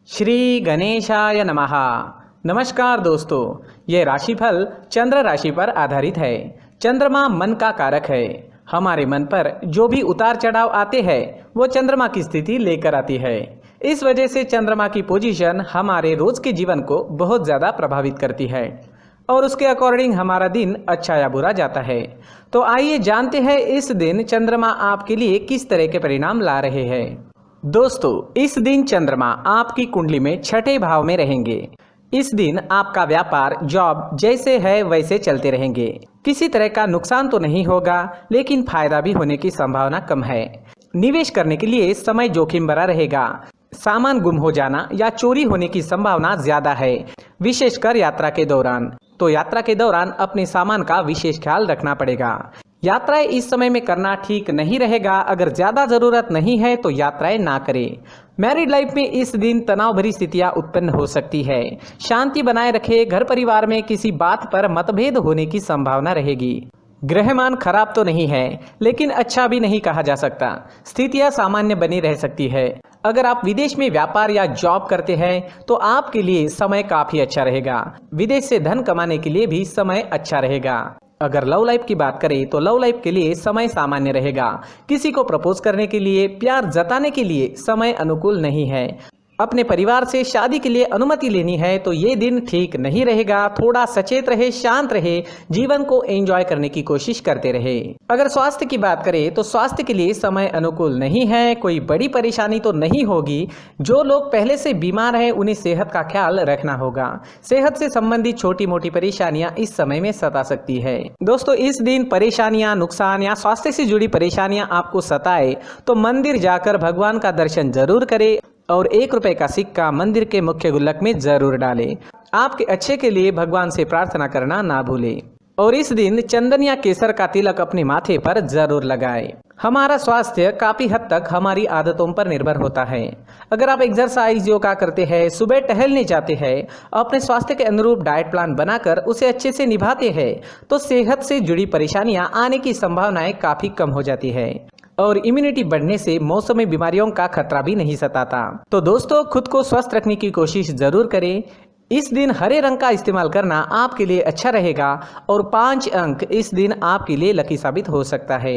श्री गणेशाय नमः। नमस्कार दोस्तों, ये राशिफल चंद्र राशि पर आधारित है। चंद्रमा मन का कारक है। हमारे मन पर जो भी उतार चढ़ाव आते हैं वो चंद्रमा की स्थिति लेकर आती है। इस वजह से चंद्रमा की पोजीशन हमारे रोज के जीवन को बहुत ज़्यादा प्रभावित करती है और उसके अकॉर्डिंग हमारा दिन अच्छा या बुरा जाता है। तो आइए जानते हैं इस दिन चंद्रमा आपके लिए किस तरह के परिणाम ला रहे हैं। दोस्तों, इस दिन चंद्रमा आपकी कुंडली में छठे भाव में रहेंगे। इस दिन आपका व्यापार, जॉब जैसे है वैसे चलते रहेंगे। किसी तरह का नुकसान तो नहीं होगा, लेकिन फायदा भी होने की संभावना कम है। निवेश करने के लिए समय जोखिम भरा रहेगा। सामान गुम हो जाना या चोरी होने की संभावना ज्यादा है, विशेषकर यात्रा के दौरान। तो यात्रा के दौरान अपने सामान का विशेष ख्याल रखना पड़ेगा। यात्राएं इस समय में करना ठीक नहीं रहेगा। अगर ज्यादा जरूरत नहीं है तो यात्राएं ना करें। मैरिड लाइफ में इस दिन तनाव भरी स्थितियां उत्पन्न हो सकती है। शांति बनाए रखें। घर परिवार में किसी बात पर मतभेद होने की संभावना रहेगी। ग्रहमान खराब तो नहीं है, लेकिन अच्छा भी नहीं कहा जा सकता। स्थितियां सामान्य बनी रह सकती है। अगर आप विदेश में व्यापार या जॉब करते हैं तो आपके लिए समय काफी अच्छा रहेगा। विदेश से धन कमाने के लिए भी समय अच्छा रहेगा। अगर लव लाइफ की बात करें तो लव लाइफ के लिए समय सामान्य रहेगा। किसी को प्रपोज करने के लिए, प्यार जताने के लिए समय अनुकूल नहीं है। अपने परिवार से शादी के लिए अनुमति लेनी है तो ये दिन ठीक नहीं रहेगा। थोड़ा सचेत रहे, शांत रहे, जीवन को एंजॉय करने की कोशिश करते रहे। अगर स्वास्थ्य की बात करें तो स्वास्थ्य के लिए समय अनुकूल नहीं है। कोई बड़ी परेशानी तो नहीं होगी। जो लोग पहले से बीमार हैं उन्हें सेहत का ख्याल रखना होगा। सेहत से संबंधित छोटी मोटी परेशानियां इस समय में सता सकती है। दोस्तों, इस दिन परेशानियां, नुकसान या स्वास्थ्य से जुड़ी परेशानियां आपको सताए तो मंदिर जाकर भगवान का दर्शन जरूर करें और 1 रुपए का सिक्का मंदिर के मुख्य गुल्लक में जरूर डालें। आपके अच्छे के लिए भगवान से प्रार्थना करना ना भूलें। और इस दिन चंदन या केसर का तिलक अपने माथे पर जरूर लगाएं। हमारा स्वास्थ्य काफी हद तक हमारी आदतों पर निर्भर होता है। अगर आप एक्सरसाइज, योगा करते हैं, सुबह टहलने जाते हैं, अपने स्वास्थ्य के अनुरूप डाइट प्लान बनाकर उसे अच्छे से निभाते हैं तो सेहत से जुड़ी परेशानियां आने की संभावनाएं काफी कम हो जाती है और इम्यूनिटी बढ़ने से मौसमी बीमारियों का खतरा भी नहीं सताता। तो दोस्तों, खुद को स्वस्थ रखने की कोशिश जरूर करें। इस दिन हरे रंग का इस्तेमाल करना आपके लिए अच्छा रहेगा और 5 अंक इस दिन आपके लिए लकी साबित हो सकता है।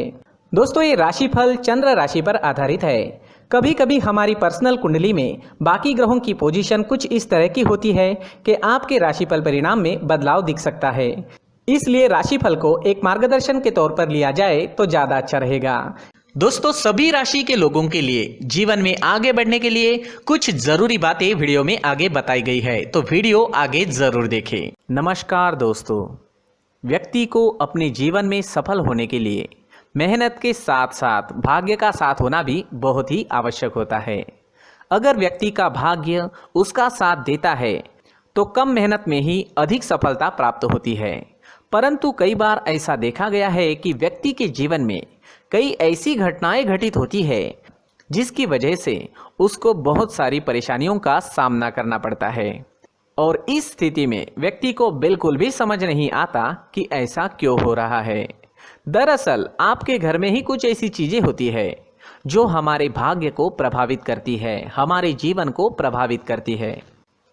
दोस्तों, ये राशिफल चंद्र राशि पर आधारित है। कभी कभी हमारी पर्सनल कुंडली में बाकी ग्रहों की पोजीशन कुछ इस तरह की होती है कि आपके राशिफल परिणाम में बदलाव दिख सकता है। इसलिए राशिफल को एक मार्गदर्शन के तौर पर लिया जाए तो ज्यादा अच्छा रहेगा। दोस्तों, सभी राशि के लोगों के लिए जीवन में आगे बढ़ने के लिए कुछ जरूरी बातें वीडियो में आगे बताई गई है, तो वीडियो आगे जरूर देखें। नमस्कार दोस्तों, व्यक्ति को अपने जीवन में सफल होने के लिए मेहनत के साथ साथ भाग्य का साथ होना भी बहुत ही आवश्यक होता है। अगर व्यक्ति का भाग्य उसका साथ देता है तो कम मेहनत में ही अधिक सफलता प्राप्त होती है। परंतु कई बार ऐसा देखा गया है कि व्यक्ति के जीवन में कई ऐसी घटनाएं घटित होती है जिसकी वजह से उसको बहुत सारी परेशानियों का सामना करना पड़ता है और इस स्थिति में व्यक्ति को बिल्कुल भी समझ नहीं आता कि ऐसा क्यों हो रहा है। दरअसल आपके घर में ही कुछ ऐसी चीजें होती है जो हमारे भाग्य को प्रभावित करती है, हमारे जीवन को प्रभावित करती है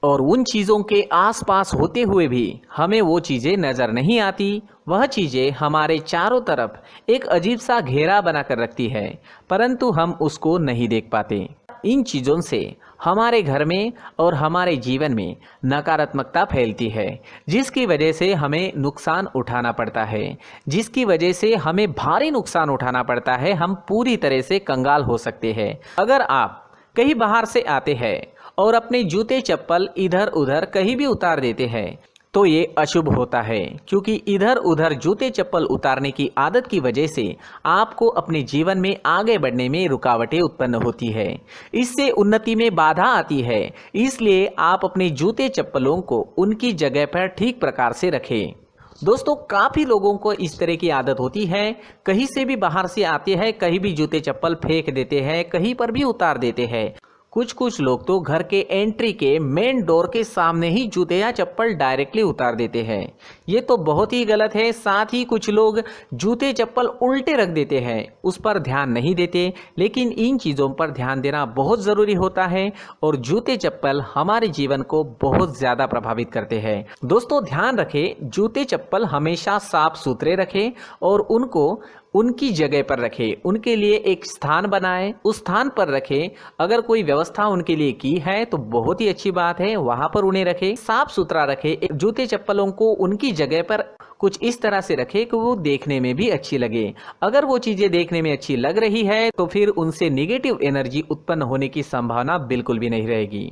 और उन चीज़ों के आसपास होते हुए भी हमें वो चीज़ें नज़र नहीं आती। वह चीज़ें हमारे चारों तरफ एक अजीब सा घेरा बनाकर रखती है, परंतु हम उसको नहीं देख पाते। इन चीज़ों से हमारे घर में और हमारे जीवन में नकारात्मकता फैलती है, जिसकी वजह से हमें नुकसान उठाना पड़ता है, जिसकी वजह से हमें भारी नुकसान उठाना पड़ता है। हम पूरी तरह से कंगाल हो सकते हैं। अगर आप कहीं बाहर से आते हैं और अपने जूते चप्पल इधर उधर कहीं भी उतार देते हैं तो ये अशुभ होता है, क्योंकि इधर उधर जूते चप्पल उतारने की आदत की वजह से आपको अपने जीवन में आगे बढ़ने में रुकावटें उत्पन्न होती है। इससे उन्नति में बाधा आती है। इसलिए आप अपने जूते चप्पलों को उनकी जगह पर ठीक प्रकार से रखें। दोस्तों, काफ़ी लोगों को इस तरह की आदत होती है, कहीं से भी बाहर से आते हैं, कहीं भी जूते चप्पल फेंक देते हैं, कहीं पर भी उतार देते हैं। कुछ कुछ लोग तो घर के एंट्री के मेन डोर के सामने ही जूते या चप्पल डायरेक्टली उतार देते हैं। ये तो बहुत ही गलत है। साथ ही कुछ लोग जूते चप्पल उल्टे रख देते हैं, उस पर ध्यान नहीं देते। लेकिन इन चीज़ों पर ध्यान देना बहुत ज़रूरी होता है और जूते चप्पल हमारे जीवन को बहुत ज़्यादा प्रभावित करते हैं। दोस्तों ध्यान रखें, जूते चप्पल हमेशा साफ सुथरे रखें और उनको उनकी जगह पर रखें। उनके लिए एक स्थान बनाएं, उस स्थान पर रखें। अगर कोई व्यवस्था उनके लिए की है तो बहुत ही अच्छी बात है, वहां पर उन्हें रखें। साफ सुथरा रखें। जूते चप्पलों को उनकी जगह पर कुछ इस तरह से रखें कि वो देखने में भी अच्छी लगे। अगर वो चीजें देखने में अच्छी लग रही है तो फिर उनसे निगेटिव एनर्जी उत्पन्न होने की संभावना बिल्कुल भी नहीं रहेगी।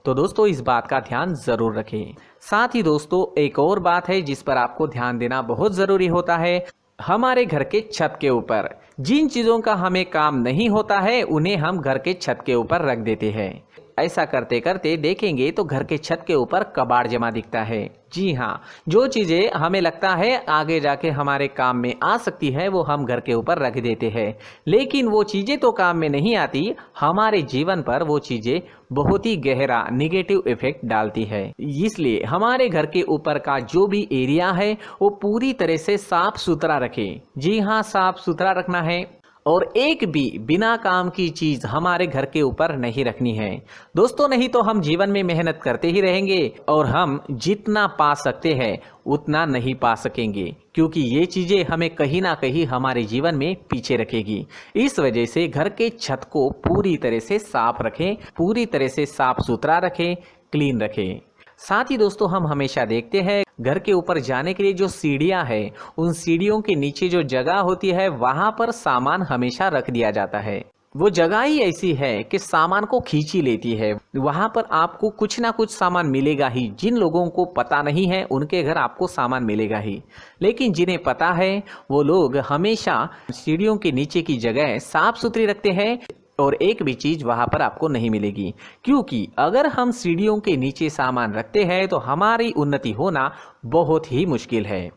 तो दोस्तों इस बात का ध्यान जरूर रखें। साथ ही दोस्तों एक और बात है जिस पर आपको ध्यान देना बहुत जरूरी होता है। हमारे घर के छत के ऊपर जिन चीज़ों का हमें काम नहीं होता है उन्हें हम घर के छत के ऊपर रख देते हैं। ऐसा करते करते देखेंगे तो घर के छत के ऊपर कबाड़ जमा दिखता है। जी हाँ, जो चीज़ें हमें लगता है आगे जाके हमारे काम में आ सकती है वो हम घर के ऊपर रख देते हैं, लेकिन वो चीज़ें तो काम में नहीं आती। हमारे जीवन पर वो चीज़ें बहुत ही गहरा निगेटिव इफेक्ट डालती है। इसलिए हमारे घर के ऊपर का जो भी एरिया है वो पूरी तरह से साफ सुथरा रखें। जी हाँ, साफ सुथरा रखना है और एक भी बिना काम की चीज हमारे घर के ऊपर नहीं रखनी है। दोस्तों नहीं तो हम जीवन में मेहनत करते ही रहेंगे और हम जितना पा सकते हैं उतना नहीं पा सकेंगे, क्योंकि ये चीजें हमें कहीं ना कहीं हमारे जीवन में पीछे रखेगी। इस वजह से घर के छत को पूरी तरह से साफ रखें, पूरी तरह से साफ सुथरा रखें, क्लीन रखें। साथ ही दोस्तों हम हमेशा देखते हैं घर के ऊपर जाने के लिए जो सीढ़ियां हैं, उन सीढ़ियों के नीचे जो जगह होती है वहां पर सामान हमेशा रख दिया जाता है। वो जगह ही ऐसी है कि सामान को खींच ही लेती है। वहां पर आपको कुछ ना कुछ सामान मिलेगा ही। जिन लोगों को पता नहीं है उनके घर आपको सामान मिलेगा ही, लेकिन जिन्हें पता है वो लोग हमेशा सीढ़ियों के नीचे की जगह साफ सुथरी रखते हैं और एक भी चीज वहां पर आपको नहीं मिलेगी। क्योंकि अगर हम सीढ़ियों के नीचे सामान रखते हैं तो हमारी उन्नति होना बहुत ही मुश्किल है।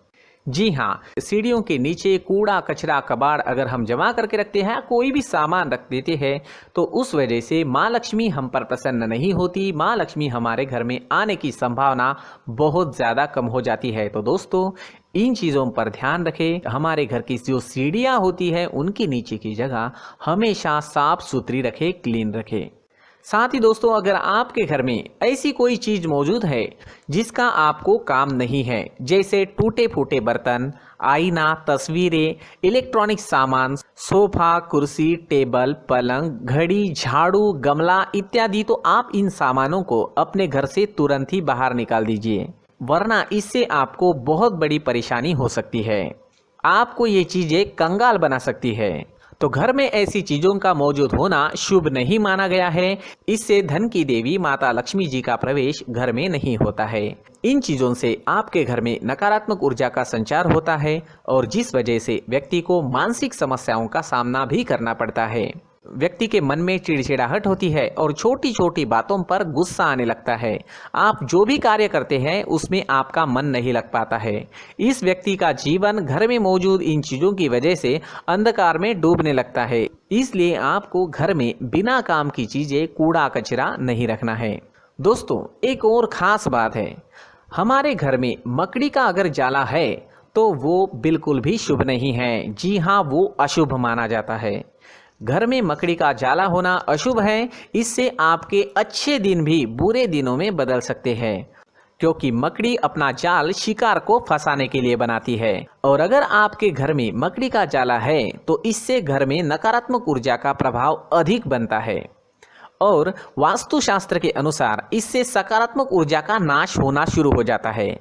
जी हाँ, सीढ़ियों के नीचे कूड़ा कचरा कबाड़ अगर हम जमा करके रखते हैं, कोई भी सामान रख देते हैं, तो उस वजह से माँ लक्ष्मी हम पर प्रसन्न नहीं होती। माँ लक्ष्मी हमारे घर में आने की संभावना बहुत ज़्यादा कम हो जाती है। तो दोस्तों इन चीज़ों पर ध्यान रखें। हमारे घर की जो सीढ़ियाँ होती है उनकी नीचे की जगह हमेशा साफ सुथरी रखें, क्लीन रखें। साथ ही दोस्तों अगर आपके घर में ऐसी कोई चीज मौजूद है जिसका आपको काम नहीं है, जैसे टूटे फूटे बर्तन, आईना, तस्वीरें, इलेक्ट्रॉनिक सामान, सोफा, कुर्सी, टेबल, पलंग, घड़ी, झाड़ू, गमला इत्यादि, तो आप इन सामानों को अपने घर से तुरंत ही बाहर निकाल दीजिए, वरना इससे आपको बहुत बड़ी परेशानी हो सकती है। आपको ये चीजें कंगाल बना सकती है। तो घर में ऐसी चीजों का मौजूद होना शुभ नहीं माना गया है। इससे धन की देवी माता लक्ष्मी जी का प्रवेश घर में नहीं होता है। इन चीजों से आपके घर में नकारात्मक ऊर्जा का संचार होता है और जिस वजह से व्यक्ति को मानसिक समस्याओं का सामना भी करना पड़ता है। व्यक्ति के मन में चिड़चिड़ाहट होती है और छोटी छोटी बातों पर गुस्सा आने लगता है। आप जो भी कार्य करते हैं उसमें आपका मन नहीं लग पाता है। इस व्यक्ति का जीवन घर में मौजूद इन चीज़ों की वजह से अंधकार में डूबने लगता है। इसलिए आपको घर में बिना काम की चीज़ें, कूड़ा कचरा नहीं रखना है। दोस्तों एक और ख़ास बात है, हमारे घर में मकड़ी का अगर जाला है तो वो बिल्कुल भी शुभ नहीं है। जी हाँ, वो अशुभ माना जाता है। घर में मकड़ी का जाला होना अशुभ है। इससे आपके अच्छे दिन भी बुरे दिनों में बदल सकते हैं, क्योंकि मकड़ी अपना जाल शिकार को फंसाने के लिए बनाती है। और अगर आपके घर में मकड़ी का जाला है तो इससे घर में नकारात्मक ऊर्जा का प्रभाव अधिक बनता है और वास्तुशास्त्र के अनुसार इससे सकारात्मक ऊर्जा का नाश होना शुरू हो जाता है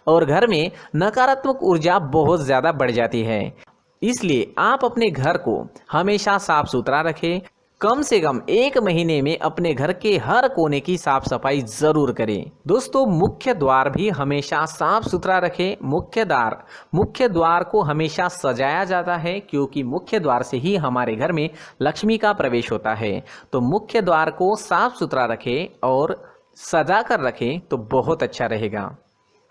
और घर में नकारात्मक ऊर्जा बहुत ज़्यादा बढ़ जाती है। इसलिए आप अपने घर को हमेशा साफ सुथरा रखें। कम से कम 1 महीने में अपने घर के हर कोने की साफ सफाई जरूर करें। दोस्तों मुख्य द्वार भी हमेशा साफ सुथरा रखें। मुख्य द्वार को हमेशा सजाया जाता है, क्योंकि मुख्य द्वार से ही हमारे घर में लक्ष्मी का प्रवेश होता है। तो मुख्य द्वार को साफ सुथरा रखें और सजा कर रखें तो बहुत अच्छा रहेगा।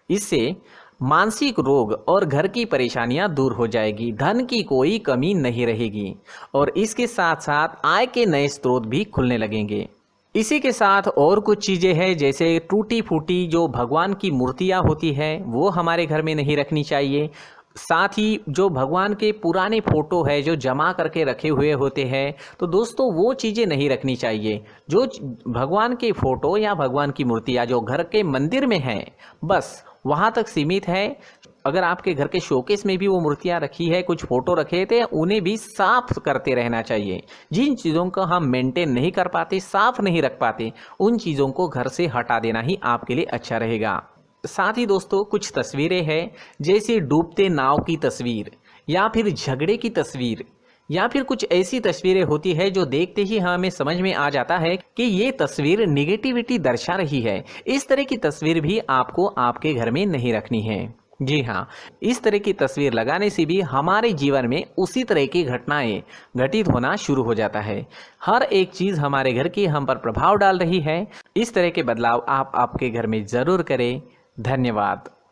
इससे मानसिक रोग और घर की परेशानियां दूर हो जाएगी, धन की कोई कमी नहीं रहेगी और इसके साथ साथ आय के नए स्रोत भी खुलने लगेंगे। इसी के साथ और कुछ चीज़ें हैं, जैसे टूटी फूटी जो भगवान की मूर्तियाँ होती है वो हमारे घर में नहीं रखनी चाहिए। साथ ही जो भगवान के पुराने फ़ोटो है जो जमा करके रखे हुए होते हैं, तो दोस्तों वो चीज़ें नहीं रखनी चाहिए। जो भगवान के फ़ोटो या भगवान की मूर्तियाँ जो घर के मंदिर में हैं, बस वहाँ तक सीमित है। अगर आपके घर के शोकेस में भी वो मूर्तियाँ रखी है, कुछ फ़ोटो रखे थे, उन्हें भी साफ़ करते रहना चाहिए। जिन चीज़ों को हम मेंटेन नहीं कर पाते, साफ़ नहीं रख पाते, उन चीज़ों को घर से हटा देना ही आपके लिए अच्छा रहेगा। साथ ही दोस्तों कुछ तस्वीरें हैं, जैसे डूबते नाव की तस्वीर या फिर झगड़े की तस्वीर या फिर कुछ ऐसी तस्वीरें होती है जो देखते ही हमें समझ में आ जाता है कि ये तस्वीर निगेटिविटी दर्शा रही है। इस तरह की तस्वीर भी आपको आपके घर में नहीं रखनी है। जी हाँ, इस तरह की तस्वीर लगाने से भी हमारे जीवन में उसी तरह की घटनाएं घटित होना शुरू हो जाता है। हर एक चीज़ हमारे घर की हम पर प्रभाव डाल रही है। इस तरह के बदलाव आप आपके घर में ज़रूर करें। धन्यवाद।